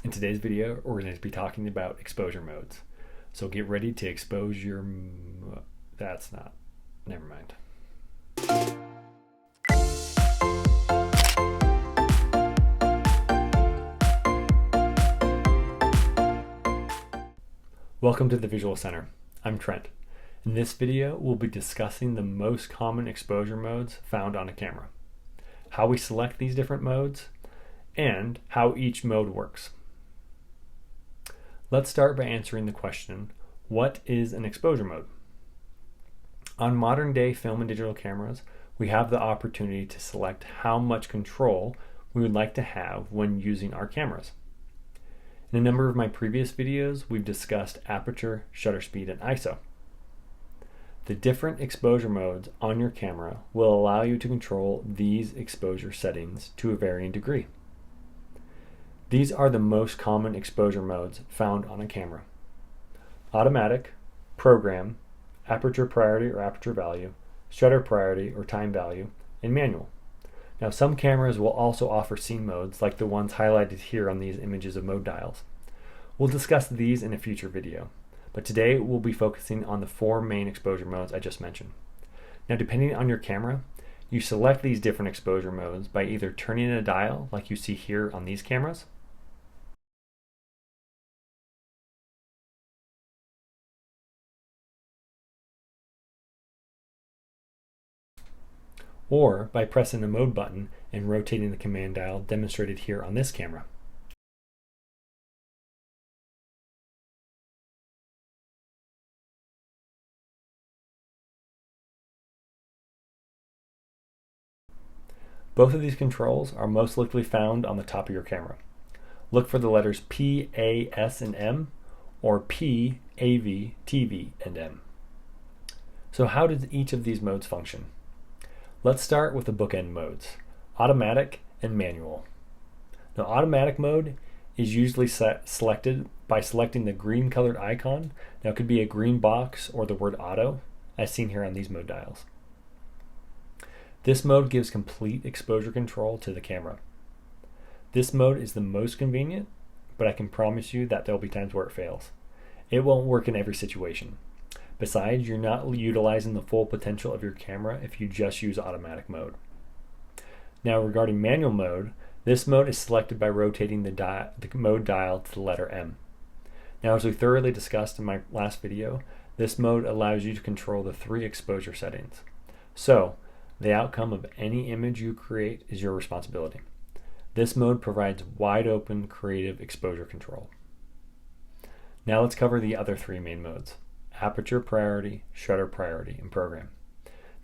In today's video, we're going to be talking about exposure modes. So get ready to expose your... That's not... Never mind. Welcome to the Visual Center. I'm Trent. In this video, we'll be discussing the most common exposure modes found on a camera, how we select these different modes, and how each mode works. Let's start by answering the question, what is an exposure mode? On modern day film and digital cameras, we have the opportunity to select how much control we would like to have when using our cameras. In a number of my previous videos, we've discussed aperture, shutter speed, and ISO. The different exposure modes on your camera will allow you to control these exposure settings to a varying degree. These are the most common exposure modes found on a camera: automatic, program, aperture priority or aperture value, shutter priority or time value, and manual. Now, some cameras will also offer scene modes like the ones highlighted here on these images of mode dials. We'll discuss these in a future video, but today we'll be focusing on the four main exposure modes I just mentioned. Now, depending on your camera, you select these different exposure modes by either turning a dial like you see here on these cameras, or by pressing the mode button and rotating the command dial demonstrated here on this camera. Both of these controls are most likely found on the top of your camera. Look for the letters P, A, S, and M, or P, A, V, T, V, and M. So how does each of these modes function? Let's start with the bookend modes, automatic and manual. Now, automatic mode is usually selected by selecting the green colored icon. Now, it could be a green box or the word auto, as seen here on these mode dials. This mode gives complete exposure control to the camera. This mode is the most convenient, but I can promise you that there'll be times where it fails. It won't work in every situation. Besides, you're not utilizing the full potential of your camera if you just use automatic mode. Now, regarding manual mode, this mode is selected by rotating the mode dial to the letter M. Now, as we thoroughly discussed in my last video, this mode allows you to control the three exposure settings. So, the outcome of any image you create is your responsibility. This mode provides wide open creative exposure control. Now let's cover the other three main modes: aperture priority, shutter priority, and program.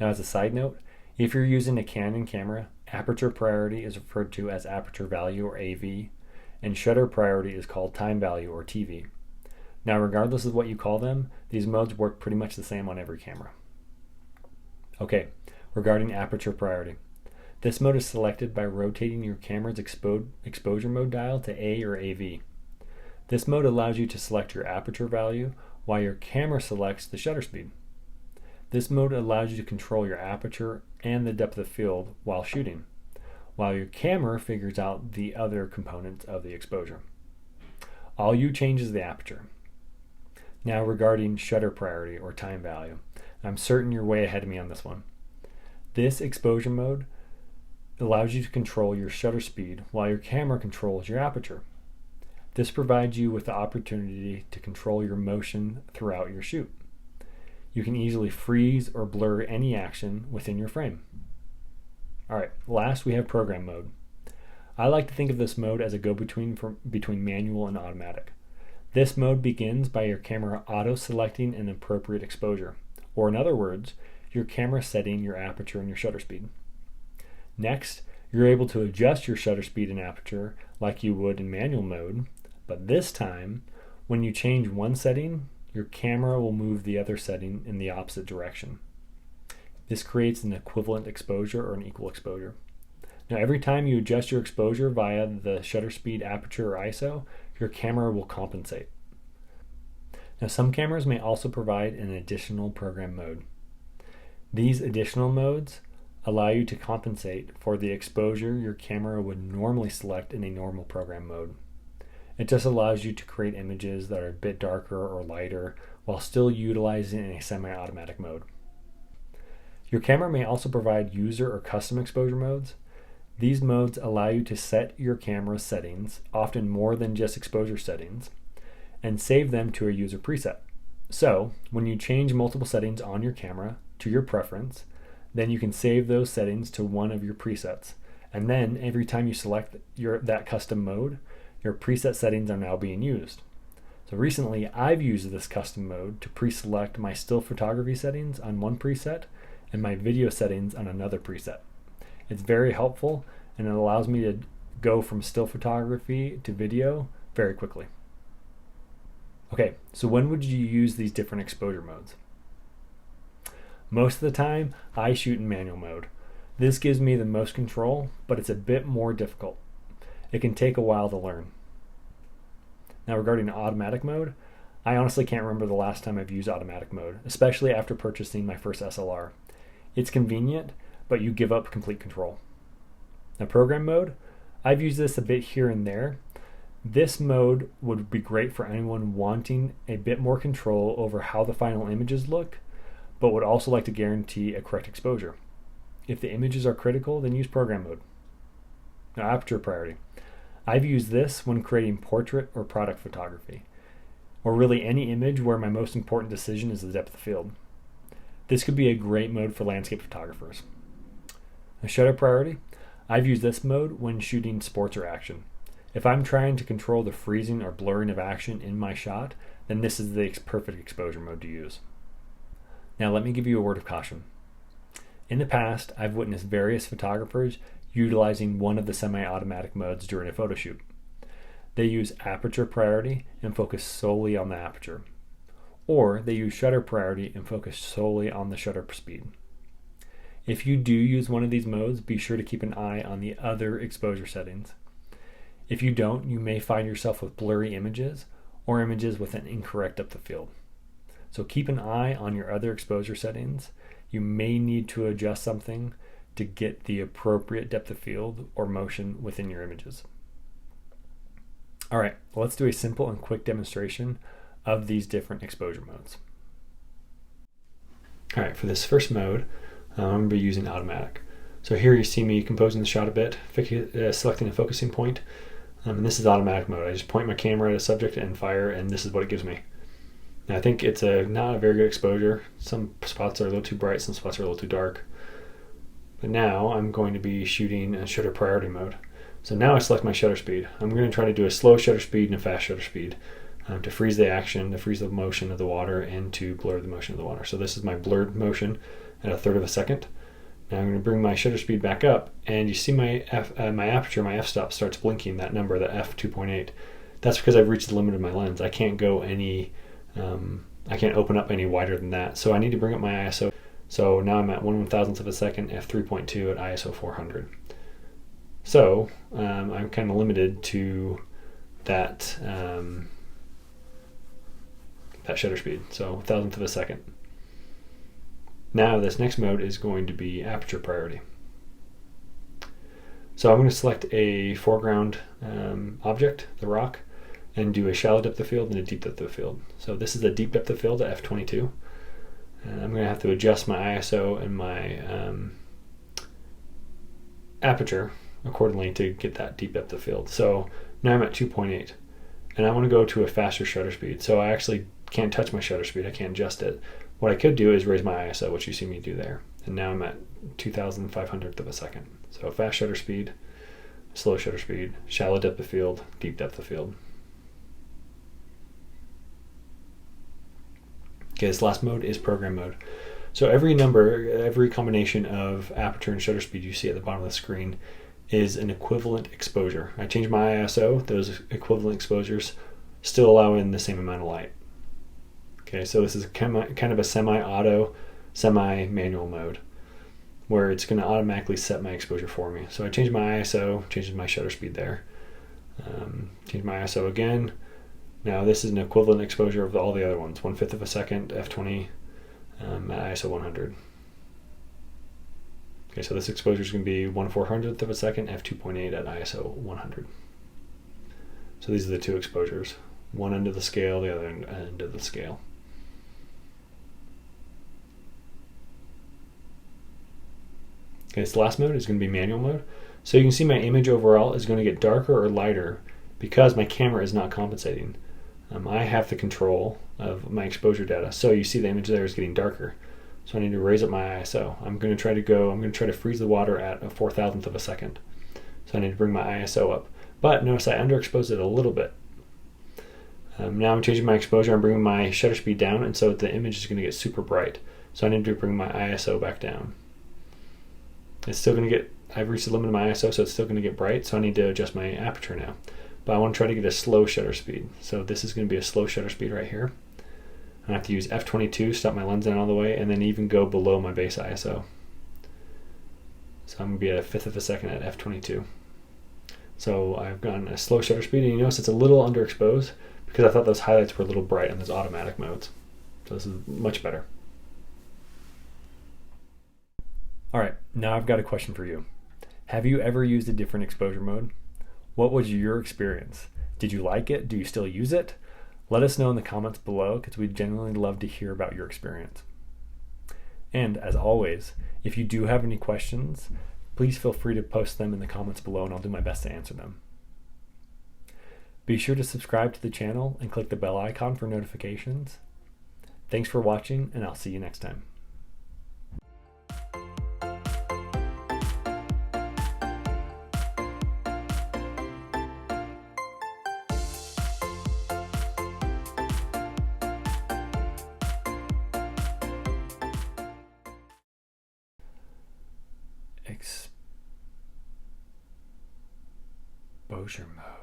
Now, as a side note, if you're using a Canon camera, aperture priority is referred to as aperture value or AV, and shutter priority is called time value or TV. Now, regardless of what you call them, these modes work pretty much the same on every camera. Okay, regarding aperture priority. This mode is selected by rotating your camera's exposure mode dial to A or AV. This mode allows you to select your aperture value while your camera selects the shutter speed. This mode allows you to control your aperture and the depth of field while shooting, while your camera figures out the other components of the exposure. All you change is the aperture. Now, regarding shutter priority or time value, I'm certain you're way ahead of me on this one. This exposure mode allows you to control your shutter speed while your camera controls your aperture. This provides you with the opportunity to control your motion throughout your shoot. You can easily freeze or blur any action within your frame. Alright, last we have program mode. I like to think of this mode as a go-between between manual and automatic. This mode begins by your camera auto-selecting an appropriate exposure, or in other words, your camera setting your aperture and your shutter speed. Next, you're able to adjust your shutter speed and aperture like you would in manual mode, but this time, when you change one setting, your camera will move the other setting in the opposite direction. This creates an equivalent exposure or an equal exposure. Now, every time you adjust your exposure via the shutter speed, aperture, or ISO, your camera will compensate. Now, some cameras may also provide an additional program mode. These additional modes allow you to compensate for the exposure your camera would normally select in a normal program mode. It just allows you to create images that are a bit darker or lighter while still utilizing a semi-automatic mode. Your camera may also provide user or custom exposure modes. These modes allow you to set your camera's settings, often more than just exposure settings, and save them to a user preset. So, when you change multiple settings on your camera to your preference, then you can save those settings to one of your presets. And then every time you select that custom mode, your preset settings are now being used. So recently, I've used this custom mode to pre-select my still photography settings on one preset and my video settings on another preset. It's very helpful, and it allows me to go from still photography to video very quickly. Okay, so when would you use these different exposure modes? Most of the time, I shoot in manual mode. This gives me the most control, but it's a bit more difficult. It can take a while to learn. Now, regarding automatic mode, I honestly can't remember the last time I've used automatic mode, especially after purchasing my first SLR. It's convenient, but you give up complete control. Now, program mode, I've used this a bit here and there. This mode would be great for anyone wanting a bit more control over how the final images look, but would also like to guarantee a correct exposure. If the images are critical, then use program mode. Now, Aperture Priority. I've used this when creating portrait or product photography, or really any image where my most important decision is the depth of field. This could be a great mode for landscape photographers. Now, Shutter Priority. I've used this mode when shooting sports or action. If I'm trying to control the freezing or blurring of action in my shot, then this is the perfect exposure mode to use. Now let me give you a word of caution. In the past, I've witnessed various photographers utilizing one of the semi-automatic modes during a photo shoot. They use Aperture Priority and focus solely on the aperture. Or they use Shutter Priority and focus solely on the shutter speed. If you do use one of these modes, be sure to keep an eye on the other exposure settings. If you don't, you may find yourself with blurry images or images with an incorrect depth of field. So keep an eye on your other exposure settings. You may need to adjust something to get the appropriate depth of field or motion within your images. All right, let's do a simple and quick demonstration of these different exposure modes. All right, for this first mode, I'm going to be using automatic. So here you see me composing the shot a bit, selecting a focusing point. And this is automatic mode. I just point my camera at a subject and fire, and this is what it gives me. Now, I think it's not a very good exposure. Some spots are a little too bright, some spots are a little too dark. But now I'm going to be shooting a shutter priority mode. So now I select my shutter speed. I'm going to try to do a slow shutter speed and a fast shutter speed to freeze the action, to freeze the motion of the water, and to blur the motion of the water. So this is my blurred motion at 1/3 of a second. Now I'm going to bring my shutter speed back up, and you see my aperture, my f-stop starts blinking, that number, the f2.8. That's because I've reached the limit of my lens. I can't go any, I can't open up any wider than that. So I need to bring up my ISO. So now I'm at 1/1000th of a second, f3.2 at ISO 400. So I'm kind of limited to that, that shutter speed, so 1,000th of a second. Now this next mode is going to be Aperture Priority. So I'm going to select a foreground object, the rock, and do a shallow depth of field and a deep depth of field. So this is a deep depth of field at f22. And I'm going to have to adjust my ISO and my aperture accordingly to get that deep depth of field. So now I'm at 2.8, and I want to go to a faster shutter speed. So I actually can't touch my shutter speed. I can't adjust it. What I could do is raise my ISO, which you see me do there. And now I'm at 2,500th of a second. So fast shutter speed, slow shutter speed, shallow depth of field, deep depth of field. Okay, this last mode is program mode. So every number, every combination of aperture and shutter speed you see at the bottom of the screen is an equivalent exposure. I change my ISO, those equivalent exposures still allow in the same amount of light. Okay, so this is kind of a semi-auto, semi-manual mode where it's going to automatically set my exposure for me. So I change my ISO, changes my shutter speed there. Change my ISO again. Now this is an equivalent exposure of all the other ones, 1/5 of a second, f20 at ISO 100. Okay, so this exposure is going to be 1/400th of a second, f2.8 at ISO 100. So these are the two exposures. One end of the scale, the other end of the scale. Okay, this last mode is going to be manual mode. So you can see my image overall is going to get darker or lighter because my camera is not compensating. I have the control of my exposure data. So you see the image there is getting darker. So I need to raise up my ISO. I'm going to try to freeze the water at a 4,000th of a second. So I need to bring my ISO up. But notice I underexposed it a little bit. Now I'm changing my exposure. I'm bringing my shutter speed down, and so the image is going to get super bright. So I need to bring my ISO back down. It's still going to get, I've reached the limit of my ISO, so it's still going to get bright. So I need to adjust my aperture now. But I want to try to get a slow shutter speed. So this is going to be a slow shutter speed right here. I have to use f/22, stop my lens down all the way, and then even go below my base ISO. So I'm going to be at a 1/5 of a second at f/22. So I've gotten a slow shutter speed, and you notice it's a little underexposed because I thought those highlights were a little bright on those automatic modes. So this is much better. All right, now I've got a question for you. Have you ever used a different exposure mode? What was your experience? Did you like it? Do you still use it? Let us know in the comments below because we'd genuinely love to hear about your experience. And as always, if you do have any questions, please feel free to post them in the comments below and I'll do my best to answer them. Be sure to subscribe to the channel and click the bell icon for notifications. Thanks for watching, and I'll see you next time. Exposure mode.